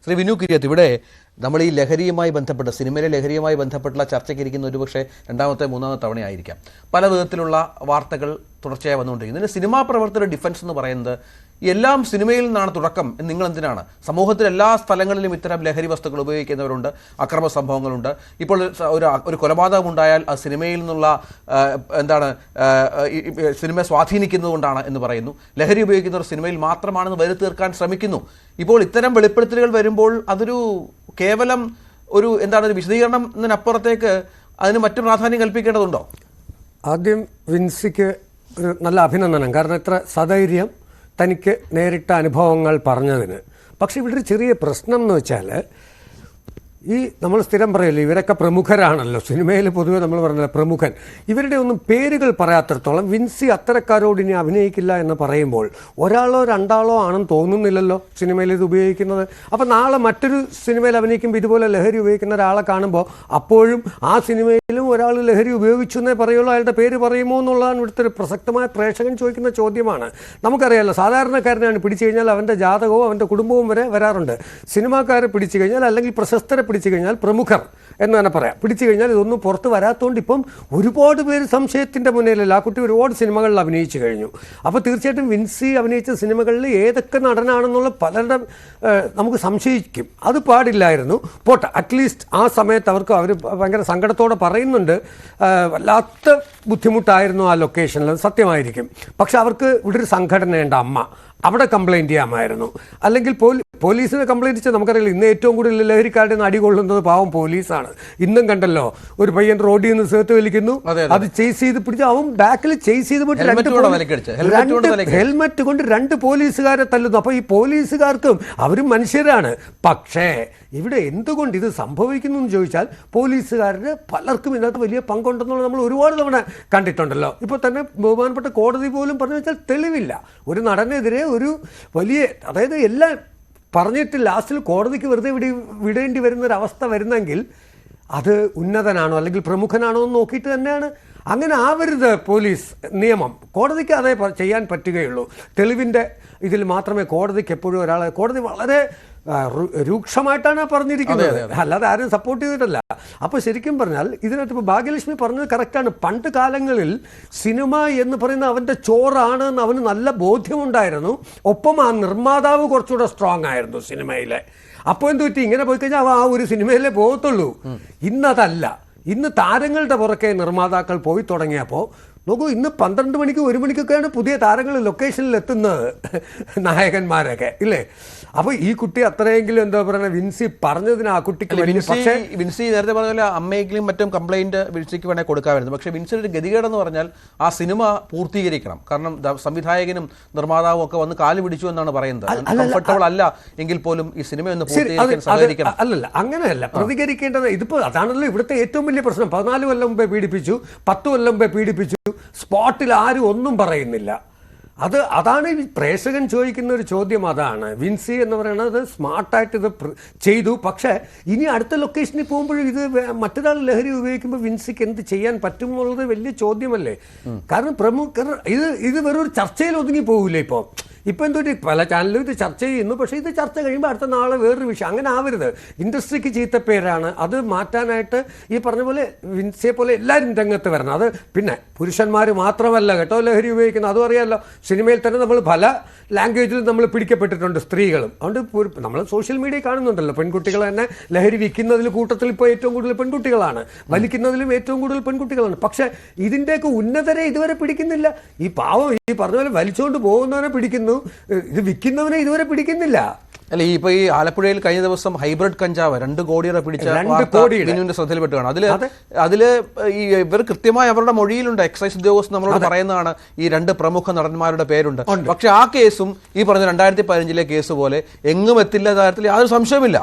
ശ്രീ വിനു കിരിയത്ത്, ഇവിടെ നമ്മൾ ഈ ലഹരിയുമായി ബന്ധപ്പെട്ട് സിനിമയിലെ ലഹരിയുമായി ബന്ധപ്പെട്ടുള്ള ചർച്ചയ്ക്ക് ഇരിക്കുന്ന ഒരുപക്ഷെ രണ്ടാമത്തെ മൂന്നാമത്തെ തവണയായിരിക്കാം. പല വിധത്തിലുള്ള വാർത്തകൾ തുടർച്ചയായി വന്നുകൊണ്ടിരിക്കുന്നത്. ഇതിന് സിനിമാ പ്രവർത്തകരുടെ ഡിഫൻസ് എന്ന് പറയുന്നത് എല്ലാം സിനിമയിൽ നിന്നാണ് തുടക്കം. നിങ്ങൾ എന്തിനാണ് സമൂഹത്തിൽ എല്ലാ സ്ഥലങ്ങളിലും ഇത്തരം ലഹരി വസ്തുക്കൾ ഉപയോഗിക്കുന്നവരുണ്ട്, അക്രമ സംഭവങ്ങളുണ്ട്. ഇപ്പോൾ ഒരു കൊലപാതകം ഉണ്ടായാൽ അത് സിനിമയിൽ നിന്നുള്ള സിനിമയെ സ്വാധീനിക്കുന്നത് കൊണ്ടാണ് എന്ന് പറയുന്നു. ലഹരി ഉപയോഗിക്കുന്നവർ സിനിമയിൽ മാത്രമാണെന്ന് വരുത്തി തീർക്കാൻ ശ്രമിക്കുന്നു. ഇപ്പോൾ ഇത്തരം വെളിപ്പെടുത്തലുകൾ വരുമ്പോൾ അതൊരു കേവലം ഒരു ഒരു വിശദീകരണം എന്നതിനപ്പുറത്തേക്ക് അതിന് മറ്റു പ്രാധാന്യം കൽപ്പിക്കേണ്ടതുണ്ടോ? ആദ്യം വിൻസിക്ക് ഒരു നല്ല അഭിനന്ദനം. കാരണം ഇത്ര സധൈര്യം തനിക്ക് നേരിട്ട അനുഭവങ്ങൾ പറഞ്ഞതിന്. പക്ഷെ ഇവിടെ ഒരു ചെറിയ പ്രശ്നം എന്ന് വെച്ചാൽ, ഈ നമ്മൾ സ്ഥിരം പറയല്ലോ ഇവരൊക്കെ പ്രമുഖരാണല്ലോ, സിനിമയിൽ പൊതുവെ നമ്മൾ പറഞ്ഞല്ലോ പ്രമുഖൻ. ഇവരുടെ ഒന്നും പേരുകൾ പറയാത്തിടത്തോളം വിൻസി അത്തരക്കാരോട് ഇനി അഭിനയിക്കില്ല എന്ന് പറയുമ്പോൾ ഒരാളോ രണ്ടാളോ ആണെന്ന് തോന്നുന്നില്ലല്ലോ സിനിമയിൽ ഇത് ഉപയോഗിക്കുന്നത്. അപ്പം നാളെ മറ്റൊരു സിനിമയിൽ അഭിനയിക്കുമ്പോൾ ഇതുപോലെ ലഹരി ഉപയോഗിക്കുന്ന ഒരാളെ കാണുമ്പോൾ അപ്പോഴും ആ സിനിമയിലും ഒരാൾ ലഹരി ഉപയോഗിച്ചു എന്നേ പറയുള്ളൂ, അയാളുടെ പേര് പറയുമോ എന്നുള്ളതാണ് ഇവിടുത്തെ ഒരു പ്രസക്തമായ പ്രേക്ഷകൻ ചോദിക്കുന്ന ചോദ്യമാണ്. നമുക്കറിയാമല്ലോ സാധാരണക്കാരനാണ് പിടിച്ചു കഴിഞ്ഞാൽ അവൻ്റെ ജാതകവും അവൻ്റെ കുടുംബവും വരെ വരാറുണ്ട്. സിനിമാക്കാരെ പിടിച്ചു കഴിഞ്ഞാൽ അല്ലെങ്കിൽ പ്രശസ്തരെ പിടിച്ചു കഴിഞ്ഞാൽ പ്രമുഖർ എന്ന് തന്നെ പറയാം. പിടിച്ചു കഴിഞ്ഞാൽ ഇതൊന്നും പുറത്ത് വരാത്തതുകൊണ്ട് ഇപ്പം ഒരുപാട് പേര് സംശയത്തിൻ്റെ മുന്നിലല്ല. ആ കുട്ടി ഒരുപാട് സിനിമകളിൽ അഭിനയിച്ചു കഴിഞ്ഞു. അപ്പോൾ തീർച്ചയായിട്ടും വിൻസി അഭിനയിച്ച സിനിമകളിൽ ഏതൊക്കെ നടനാണെന്നുള്ള പലരുടെ നമുക്ക് സംശയിക്കും. അത് പാടില്ലായിരുന്നു. പോട്ടെ, അറ്റ്ലീസ്റ്റ് ആ സമയത്ത് അവർ ഭയങ്കര സങ്കടത്തോടെ പറയുന്നുണ്ട് വല്ലാത്ത ബുദ്ധിമുട്ടായിരുന്നു ആ ലൊക്കേഷനിൽ, സത്യമായിരിക്കും. പക്ഷെ അവർക്ക് ഇവിടെ ഒരു സംഘടനയുണ്ട്, അമ്മ, അവിടെ കംപ്ലയിൻറ്റ് ചെയ്യാമായിരുന്നു. അല്ലെങ്കിൽ പോലീസിനെ കംപ്ലയിൻറ്റ് ചെയ്ത് നമുക്കറിയില്ല. ഇന്ന് ഏറ്റവും കൂടുതൽ ലഹരിക്കാരുടെ നിന്ന് അടികൊള്ളുന്നത് പാവം പോലീസാണ്. ഇന്നും കണ്ടല്ലോ ഒരു പയ്യൻ റോഡിൽ നിന്ന് സേർത്ത് വലിക്കുന്നു, അത് ചേസ് ചെയ്ത് പിടിച്ച് അവൻ ബാക്കിൽ ചേസ് ചെയ്ത് പോയിട്ട് ഹെൽമെറ്റ് കൊണ്ട് 2 പോലീസുകാരെ തല്ലുന്നു. അപ്പോൾ ഈ പോലീസുകാർക്കും അവരും മനുഷ്യരാണ്. പക്ഷേ ഇവിടെ എന്തുകൊണ്ട് ഇത് സംഭവിക്കുന്നു എന്ന് ചോദിച്ചാൽ പോലീസുകാരുടെ പലർക്കും ഇതിനകത്ത് വലിയ പങ്കുണ്ടെന്നുള്ളത് നമ്മൾ ഒരുപാട് തവണ കണ്ടിട്ടുണ്ടല്ലോ. ഇപ്പോൾ തന്നെ ബഹുമാനപ്പെട്ട കോടതി പോലും പറഞ്ഞു വെച്ചാൽ തെളിവില്ല. ഒരു നടനെതിരെ ഒരു വലിയ, അതായത് എല്ലാം പറഞ്ഞിട്ട് ലാസ്റ്റിൽ കോടതിക്ക് വെറുതെ വിടേണ്ടി വരുന്നൊരവസ്ഥ വരുന്നെങ്കിൽ അത് ഉന്നതനാണോ അല്ലെങ്കിൽ പ്രമുഖനാണോ എന്ന് നോക്കിയിട്ട് തന്നെയാണ്. അങ്ങനെ ആവരുത് പോലീസ് നിയമം. കോടതിക്ക് അതേ ചെയ്യാൻ പറ്റുകയുള്ളൂ. തെളിവിൻ്റെ ഇതിൽ മാത്രമേ കോടതിക്ക് എപ്പോഴും കോടതി വളരെ രൂക്ഷമായിട്ടാണ് പറഞ്ഞിരിക്കുന്നത്, അല്ലാതെ ആരും സപ്പോർട്ട് ചെയ്തിട്ടല്ല. അപ്പോൾ ശരിക്കും പറഞ്ഞാൽ ഇതിനകത്ത് ഇപ്പോൾ ഭാഗ്യലക്ഷ്മി പറഞ്ഞത് കറക്റ്റാണ്. പണ്ട് കാലങ്ങളിൽ സിനിമ എന്ന് പറയുന്ന അവൻ്റെ ചോറാണ് എന്ന് അവന് നല്ല ബോധ്യമുണ്ടായിരുന്നു. ഒപ്പം ആ നിർമ്മാതാവ് കുറച്ചുകൂടെ സ്ട്രോങ് ആയിരുന്നു സിനിമയിലെ. അപ്പോൾ എന്ത് പറ്റി, ഇങ്ങനെ പോയി കഴിഞ്ഞാൽ ആ ഒരു സിനിമയിലേ പോകത്തുള്ളൂ. ഇന്നതല്ല. ഇന്ന് താരങ്ങളുടെ പുറകെ നിർമ്മാതാക്കൾ പോയി തുടങ്ങിയപ്പോൾ നോക്കൂ, ഇന്ന് 12 മണിക്ക് 1 മണിക്കൊക്കെയാണ് പുതിയ താരങ്ങൾ ലൊക്കേഷനിൽ എത്തുന്നത്, നായകന്മാരൊക്കെ ഇല്ലേ. അപ്പോൾ ഈ കുട്ടി അത്രയെങ്കിലും എന്താ പറയുക, വിൻസി പറഞ്ഞതിന് ആ കുട്ടിക്ക് പക്ഷേ വിൻസി നേരത്തെ പറഞ്ഞ പോലെ അമ്മയെങ്കിലും മറ്റും കംപ്ലൈൻറ്റ് വിൻസിക്ക് വേണേൽ കൊടുക്കാമായിരുന്നു. പക്ഷേ വിൻസിയുടെ ഒരു ഗതികേടെന്ന് പറഞ്ഞാൽ ആ സിനിമ പൂർത്തീകരിക്കണം. കാരണം സംവിധായകനും നിർമ്മാതാവും ഒക്കെ വന്ന് കാല് പിടിച്ചു എന്നാണ് പറയുന്നത്. കംഫർട്ടബിൾ അല്ല എങ്കിൽ പോലും ഈ സിനിമ ഒന്ന് പൂർത്തീകരിക്കാൻ സഹകരിക്കണം. അല്ലല്ല, അങ്ങനെയല്ല പ്രതികരിക്കേണ്ടത്. ഇതിപ്പോൾ അതാണല്ലോ ഇവിടുത്തെ ഏറ്റവും വലിയ പ്രശ്നം. 14 കൊല്ലം മുമ്പേ പീഡിപ്പിച്ചു, 10 കൊല്ലം മുമ്പേ പീഡിപ്പിച്ചു, സ്പോട്ടിൽ ആരും ഒന്നും പറയുന്നില്ല. അതാണ് ഈ പ്രേക്ഷകൻ ചോദിക്കുന്ന ഒരു ചോദ്യം. അതാണ് വിൻസി എന്ന് പറയുന്നത് സ്മാർട്ടായിട്ട് ഇത് ചെയ്തു. പക്ഷേ ഇനി അടുത്ത ലൊക്കേഷനിൽ പോകുമ്പോഴും ഇത് മറ്റൊരാൾ ലഹരി ഉപയോഗിക്കുമ്പോൾ വിൻസിക്ക് എന്ത് ചെയ്യാൻ പറ്റും എന്നുള്ളത് വലിയ ചോദ്യമല്ലേ. കാരണം പ്രമുഖർ ഇത് വെറൊരു ചർച്ചയിൽ ഒതുങ്ങി പോകില്ലേ. ഇപ്പോൾ എന്തോ പല ചാനലും ഇത് ചർച്ച ചെയ്യുന്നു. പക്ഷേ ഇത് ചർച്ച കഴിയുമ്പോൾ അടുത്ത നാളെ വേറൊരു വിഷയം. അങ്ങനെ ആവരുത്. ഇൻഡസ്ട്രിക്ക് ചീത്തപ്പേരാണ്. അത് മാറ്റാനായിട്ട് ഈ പറഞ്ഞ പോലെ വിൻസിയെ പോലെ എല്ലാവരും രംഗത്ത് വരണം. അത് പിന്നെ പുരുഷന്മാർ മാത്രമല്ല കേട്ടോ ലഹരി ഉപയോഗിക്കുന്നത്. അതും അറിയാമല്ലോ, സിനിമയിൽ തന്നെ നമ്മൾ പല ലാംഗ്വേജിൽ നമ്മൾ പിടിക്കപ്പെട്ടിട്ടുണ്ട്, സ്ത്രീകളും. അതുകൊണ്ട് നമ്മൾ സോഷ്യൽ മീഡിയ കാണുന്നുണ്ടല്ലോ, പെൺകുട്ടികൾ തന്നെ ലഹരി വിൽക്കുന്നതിൽ കൂട്ടത്തിൽ ഇപ്പോൾ ഏറ്റവും കൂടുതൽ പെൺകുട്ടികളാണ്, വലിക്കുന്നതിലും ഏറ്റവും കൂടുതൽ പെൺകുട്ടികളാണ്. പക്ഷേ ഇതിൻ്റെയൊക്കെ ഉന്നതരെ ഇതുവരെ പിടിക്കുന്നില്ല. ഈ പാവം ഈ പറഞ്ഞ പോലെ വലിച്ചുകൊണ്ട് പോകുന്നവനെ പിടിക്കുന്നു, ഇത് വിൽക്കുന്നവനെ ഇതുവരെ പിടിക്കുന്നില്ല. അല്ല, ഇപ്പോൾ ഈ ആലപ്പുഴയിൽ കഴിഞ്ഞ ദിവസം ഹൈബ്രിഡ് കഞ്ചാവ് 2 കോടിയുടെ പിടിച്ച ബിനുവിന്റെ ശ്രദ്ധയിൽപ്പെട്ട് കാണാം. അതില് ഇവർ കൃത്യമായി അവരുടെ മൊഴിയിലുണ്ട്, എക്സൈസ് ഉദ്യോഗസ്ഥർ നമ്മളോട് പറയുന്നതാണ് ഈ 2 പ്രമുഖ നടന്മാരുടെ പേരുണ്ട്. പക്ഷെ ആ കേസും ഈ പറഞ്ഞ 2015 കേസ് പോലെ എങ്ങും എത്തില്ല കാര്യത്തിൽ യാതൊരു സംശയമില്ല.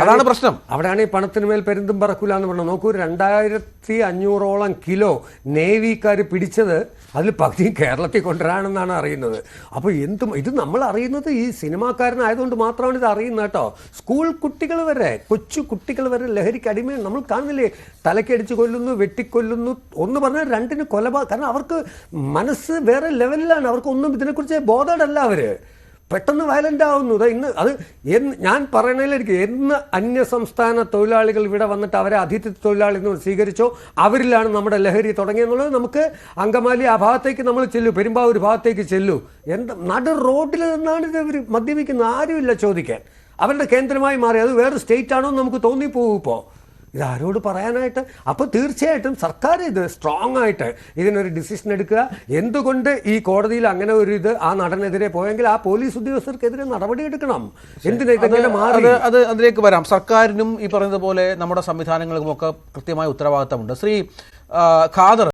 അതാണ് പ്രശ്നം. അവിടെയാണ് ഈ പണത്തിന് മേൽ പെരുന്തും പറക്കൂല എന്ന് പറഞ്ഞത്. നോക്കൂ, 2500ഓളം കിലോ നേവിക്കാർ പിടിച്ചത്, അതിൽ പകുതി കേരളത്തിൽ കൊണ്ടുവരാണെന്നാണ് അറിയുന്നത്. അപ്പോൾ ഇത് നമ്മൾ അറിയുന്നത് ഈ സിനിമാക്കാരനായതുകൊണ്ട് മാത്രമാണ് ഇത് അറിയുന്നത് കേട്ടോ. സ്കൂൾ കുട്ടികൾ വരെ, കൊച്ചു കുട്ടികൾ വരെ ലഹരിക്ക് അടിമയാണ്. നമ്മൾ കാണുന്നില്ലേ, തലക്കടിച്ച് കൊല്ലുന്നു, വെട്ടിക്കൊല്ലുന്നു. ഒന്ന് പറഞ്ഞാൽ 2ന് കാരണം അവർക്ക് മനസ്സ് വേറെ ലെവലിലാണ്. അവർക്കൊന്നും ഇതിനെക്കുറിച്ച് ബോധമല്ല അവർ. പെട്ടെന്ന് വയലൻ്റ് ആവുന്നു. ഇന്ന് അത് ഞാൻ പറയണതിലേക്ക് എന്ന് അന്യസംസ്ഥാന തൊഴിലാളികൾ ഇവിടെ വന്നിട്ട് അവരെ അതിഥി തൊഴിലാളി എന്ന് സ്വീകരിച്ചോ അവരിലാണ് നമ്മുടെ ലഹരി തുടങ്ങിയെന്നുള്ളത്. നമുക്ക് അങ്കമാലി ആ ഭാഗത്തേക്ക് നമ്മൾ ചെല്ലു, പെരുമ്പാവൂർ ഭാഗത്തേക്ക് ചെല്ലു, നടു റോഡിൽ നിന്നാണ് ഇവർ മദ്യപിക്കുന്നത്, ആരുമില്ല ചോദിക്കാൻ. അവരുടെ കേന്ദ്രമായി മാറി. അത് വേറെ സ്റ്റേറ്റ് ആണോ എന്ന് നമുക്ക് തോന്നിപ്പോകും ഇപ്പോൾ. ഇതാരോട് പറയാനായിട്ട്? അപ്പോൾ തീർച്ചയായിട്ടും സർക്കാർ ഇത് സ്ട്രോങ് ആയിട്ട് ഇതിനൊരു ഡിസിഷൻ എടുക്കുക. എന്തുകൊണ്ട് ഈ കോടതിയിൽ അങ്ങനെ ഒരു ഇത് ആ നടനെതിരെ പോയെങ്കിൽ ആ പോലീസ് ഉദ്യോഗസ്ഥർക്കെതിരെ നടപടി എടുക്കണം. എന്തിനാ ഇതെങ്ങനെ മാറി? അത് അതിലേക്ക് വരാം. സർക്കാരിനും ഈ പറയുന്നത് പോലെ നമ്മുടെ സംവിധാനങ്ങൾക്കും ഒക്കെ കൃത്യമായ ഉത്തരവാദിത്തമുണ്ട്. ശ്രീ ഖാദർ,